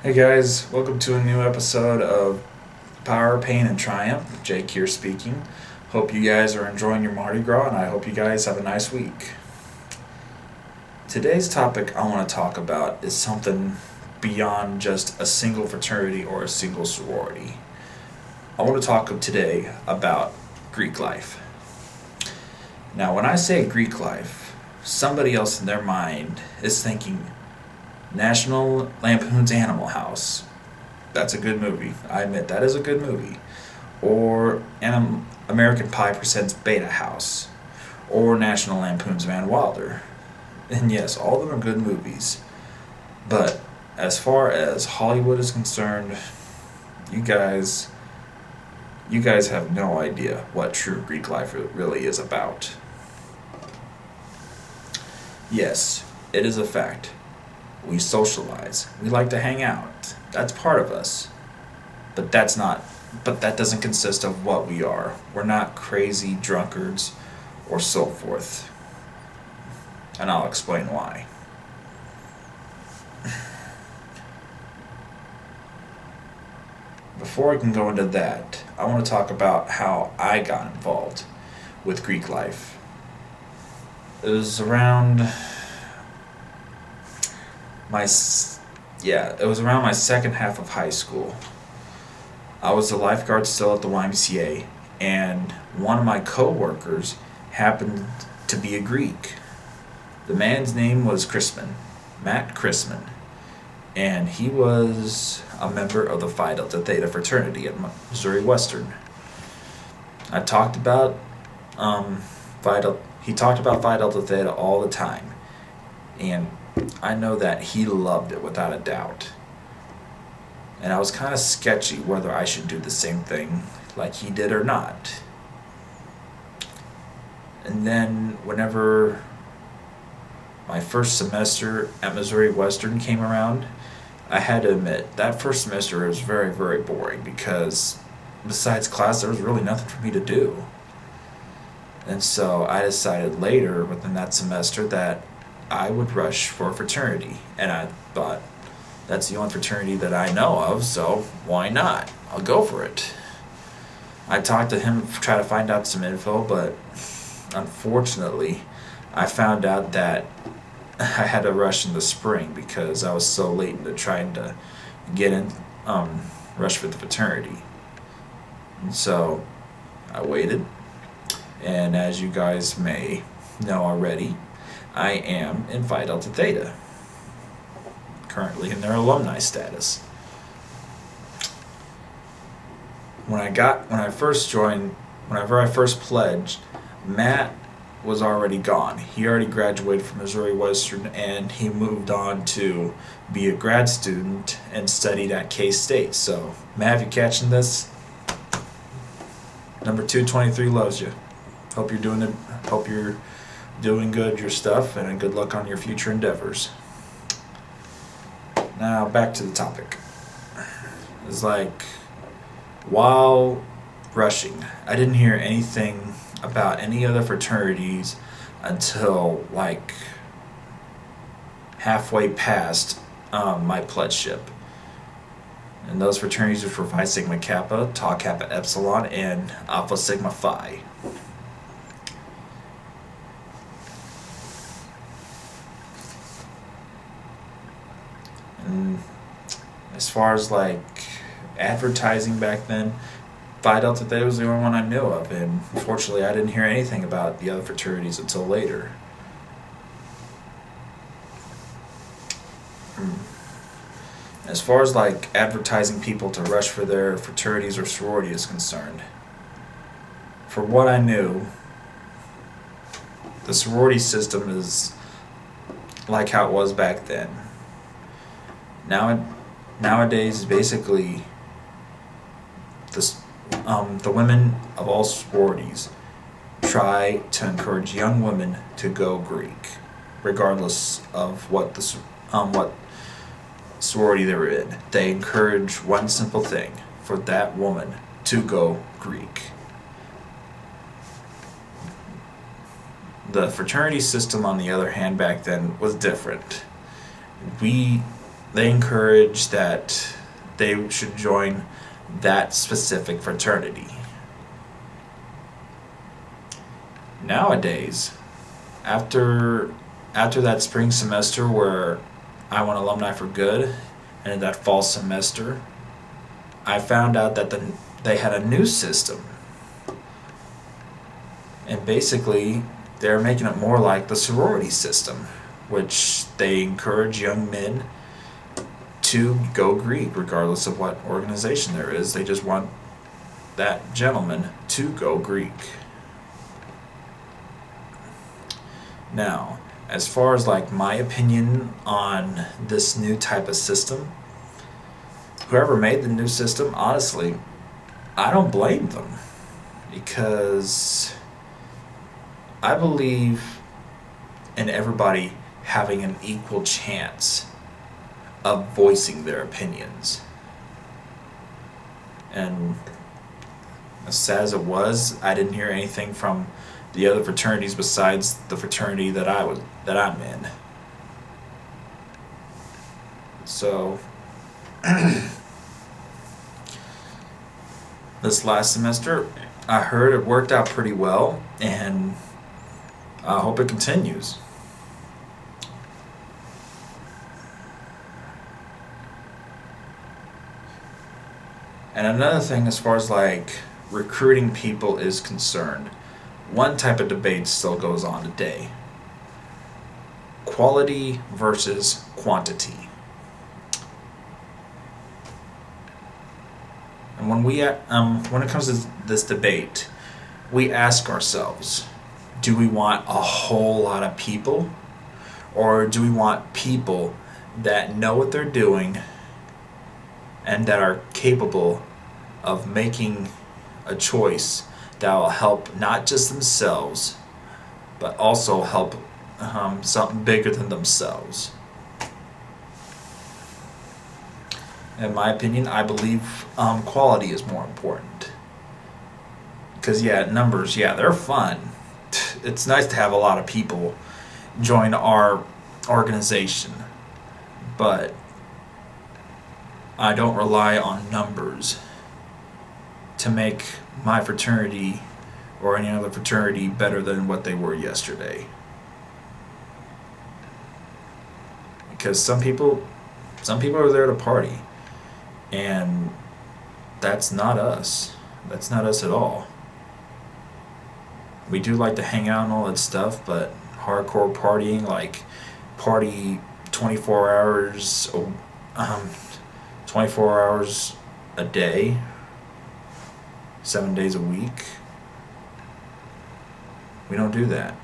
Hey guys, welcome to a new episode of Power, Pain, and Triumph. Jake here speaking. Hope you guys are enjoying your Mardi Gras and I hope you guys have a nice week. Today's topic I want to talk about is something beyond just a single fraternity or a single sorority. I want to talk today about Greek life. Now, when I say Greek life, somebody else in their mind is thinking National Lampoon's Animal House. That's a good movie. I admit that is a good movie. Or American Pie Presents Beta House. Or National Lampoon's Van Wilder. And yes, all of them are good movies. But as far as Hollywood is concerned, you guys have no idea what true Greek life really is about. Yes, it is a fact. We socialize. We like to hang out. That's part of us. But that doesn't consist of what we are. We're not crazy drunkards or so forth. And I'll explain why. Before I can go into that, I want to talk about how I got involved with Greek life. It was around it was around my second half of high school. I was a lifeguard still at the YMCA, and one of my coworkers happened to be a Greek. The man's name was Matt Chrisman, and he was a member of the Phi Delta Theta fraternity at Missouri Western. I talked about he talked about Phi Delta Theta all the time, and I know that he loved it without a doubt. And I was kind of sketchy whether I should do the same thing like he did or not. And then whenever my first semester at Missouri Western came around, I had to admit that first semester was very, very boring because besides class there was really nothing for me to do. And so I decided later within that semester that I would rush for a fraternity. And I thought, that's the only fraternity that I know of, so why not? I'll go for it. I talked to him, try to find out some info, but unfortunately, I found out that I had to rush in the spring because I was so late into trying to get in, rush for the fraternity. And so I waited, and as you guys may know already, I am in Phi Delta Theta, currently in their alumni status. Whenever I first pledged, Matt was already gone. He already graduated from Missouri Western and he moved on to be a grad student and studied at K-State. So, Matt, if you're catching this, number 223 loves you. Hope you're doing good your stuff and good luck on your future endeavors. Now back to the topic. It's like while rushing, I didn't hear anything about any other fraternities until like halfway past my pledgeship. And those fraternities were Phi Sigma Kappa, Tau Kappa Epsilon, and Alpha Sigma Phi. And as far as like advertising back then, Phi Delta Theta was the only one I knew of, and unfortunately I didn't hear anything about the other fraternities until later. As far as like advertising people to rush for their fraternities or sorority is concerned, for what I knew, the sorority system is like how it was back then. Nowadays, basically, the women of all sororities try to encourage young women to go Greek, regardless of what sorority they're in. They encourage one simple thing: for that woman to go Greek. The fraternity system, on the other hand, back then was different. We they encourage that they should join that specific fraternity. Nowadays, after that spring semester where I went alumni for good, and in that fall semester, I found out that they had a new system. And basically, they're making it more like the sorority system, which they encourage young men to go Greek regardless of what organization there is. They just want that gentleman to go Greek. Now, as far as like my opinion on this new type of system, whoever made the new system, honestly, I don't blame them, because I believe in everybody having an equal chance of voicing their opinions. And as sad as it was, I didn't hear anything from the other fraternities besides the fraternity that I'm in. So this last semester, I heard it worked out pretty well, and I hope it continues. And another thing, as far as like recruiting people is concerned, one type of debate still goes on today: quality versus quantity. And when it comes to this debate, we ask ourselves, do we want a whole lot of people, or do we want people that know what they're doing and that are capable of making a choice that will help not just themselves, but also help something bigger than themselves? In my opinion, I believe quality is more important. Because numbers, they're fun. It's nice to have a lot of people join our organization, but I don't rely on numbers to make my fraternity or any other fraternity better than what they were yesterday. Because some people are there to party, and that's not us. That's not us at all. We do like to hang out and all that stuff, but hardcore partying, like party 24 hours, 24 hours a day, 7 days a week, we don't do that.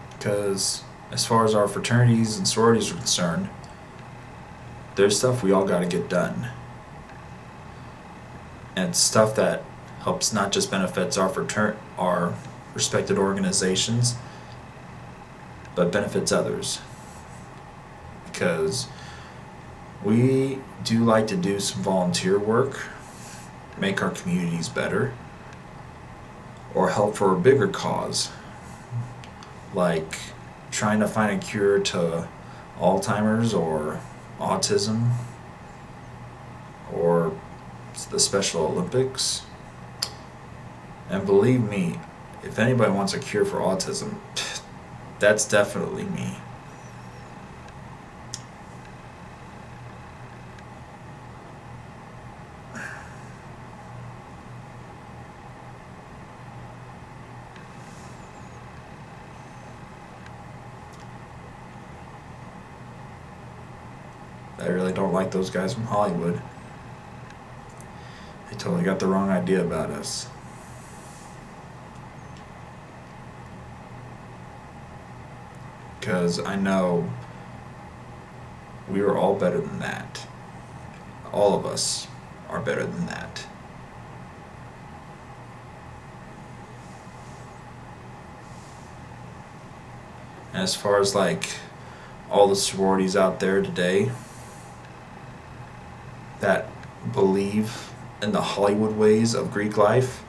Because as far as our fraternities and sororities are concerned, there's stuff we all got to get done. And stuff that helps not just benefits our respected organizations, but benefits others. Because we do like to do some volunteer work, make our communities better, or help for a bigger cause, like trying to find a cure to Alzheimer's or autism or the Special Olympics. And believe me, if anybody wants a cure for autism, that's definitely me. I really don't like those guys from Hollywood. They totally got the wrong idea about us. Because I know we are all better than that. All of us are better than that. And as far as like all the sororities out there today that believe in the Hollywood ways of Greek life,